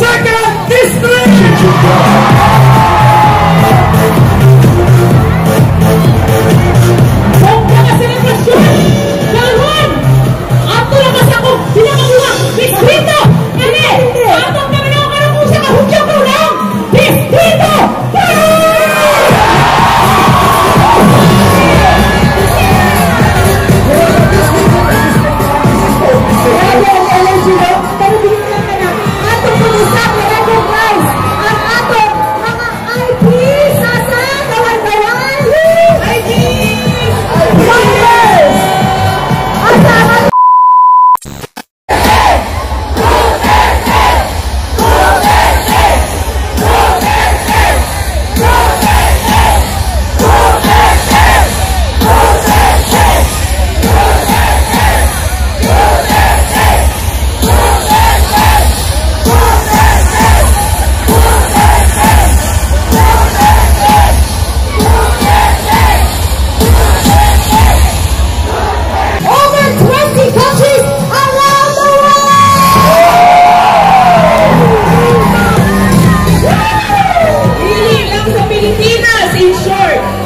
Second District! Bongga ka selebrasyon! Galwan! Ato lang kasi ako pinakabuha! Distrito! Kami! Atong kami na ako karang sa kahudyo ko lang! Distrito!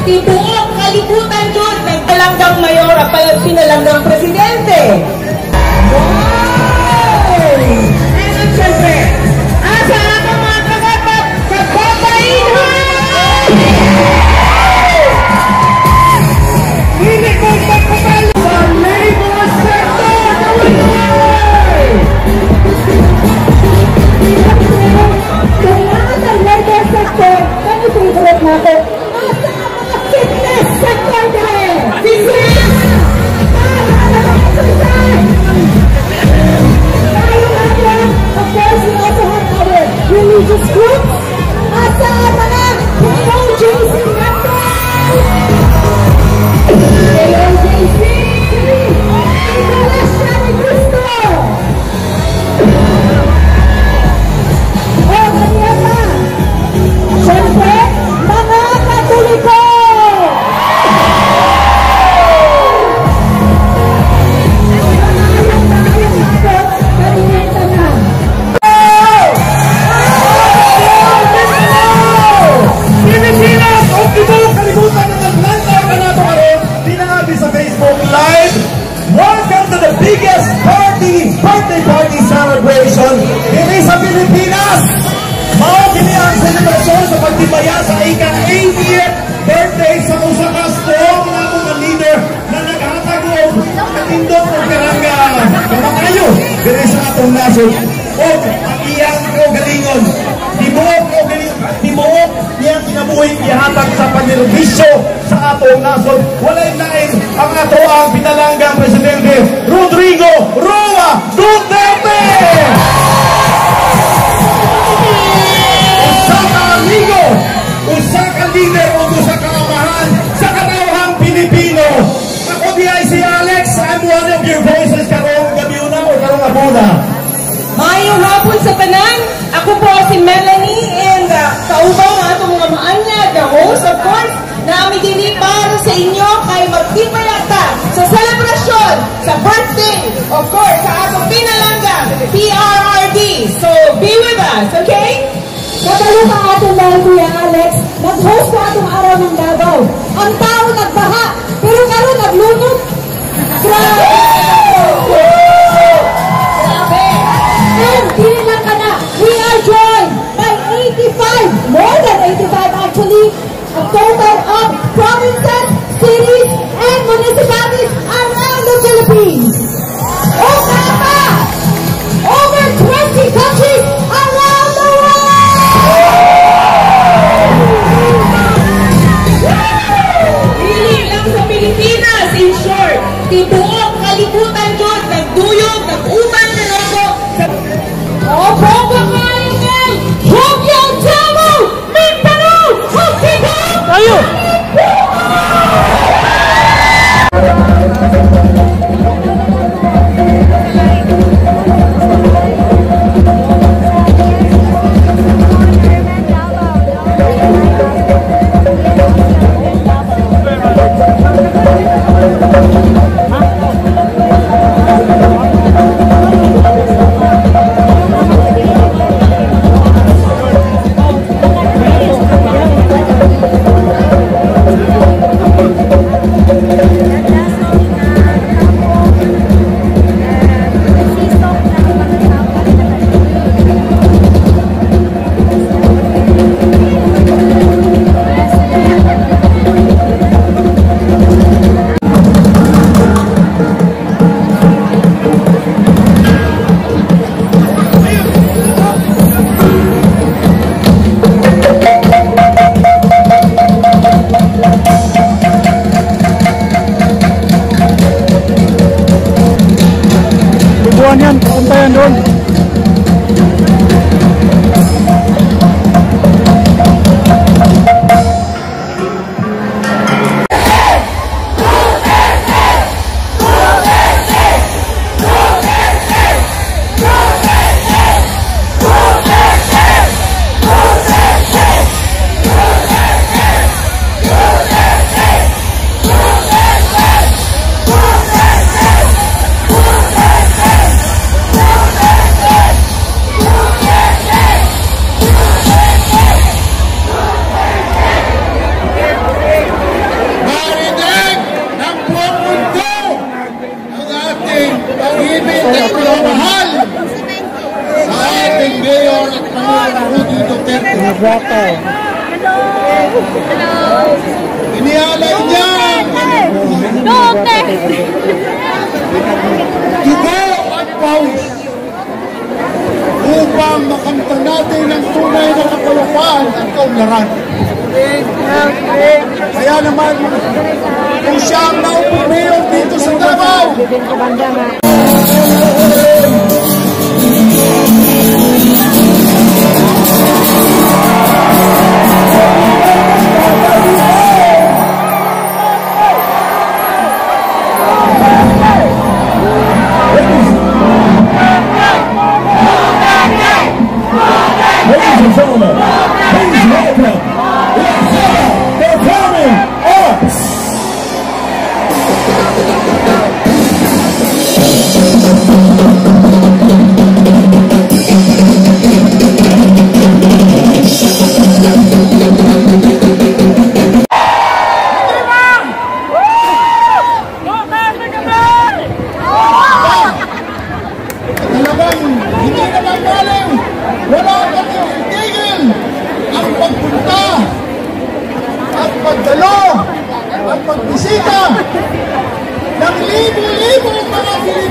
Tibuok kalibutan dyan, nagpalanggang mayor at pinalanggang presidente. Wow! And siyempre, asa ang mga kagapat pagpapainhan! Hindi ko magpapalo sa labor sector! Kailangan ng labor sector, kami favorite natin. Fitness sector din! Fitness! Of course, we also have our religious groups at sa mga POJC members! POJC! Iglesia ni Cristo! O, kanya pa! Siyempre, mga Katoliko! Welcome to the biggest birthday party celebration dito sa Pilipinas. Kini ang selebrasyon sa pagtibaya sa ika-80th birthday sa usa ka strong na mga leader na naghatag og katindog og karanga kamakayo diri sa atong nasod og ang iyang kaugalingon. Tibuok iyang kinabuhi ihatag sa pagnirbisyo sa atong nasod. Walay lain ang ato ang pinalanggang presidente Rodrigo Roa Duterte. Usa ka amigo, usa ka leader o usa ka amahan sa katawhang Pilipino. Ako diay si Alex, I'm one of your voices karong gabiuna o karong abuna. Mayong hapon sa tanan, ako po si Melanie and kaubang ang atong mga maanya, the host of course, na kami dili para sa inyo kay magtimayata sa selebrasyon, sa birthday, of course, sa atong pinalanggang PRRD. So, be with us, okay? Kabalo ka atong dahil Kuya Alex, nag-host ko atong araw ng Davao. Ang tao nagbaha, pero karon naglunod. Grabe! And dili lang ka na, we are joined by 85, more than 85 actually, a total of provinces, cities, and municipalities around the Philippines. O kapa! Over 20 countries around the world! Dili lang sa Pilipinas, in short, tibuok Rudy Duterte. Inialay niya dugo at pawis upang makamtan natin ang tunay na kapayapaan at kaunlaran. Kaya naman, kung siya ang naupong mayor dito sa Davao, ladies and gentlemen, please welcome the coming up. talagang hindi naman galing, wala kaming itigil ang pagpunta at pagdalo at pagbisita ng libo-libong mga Pilipino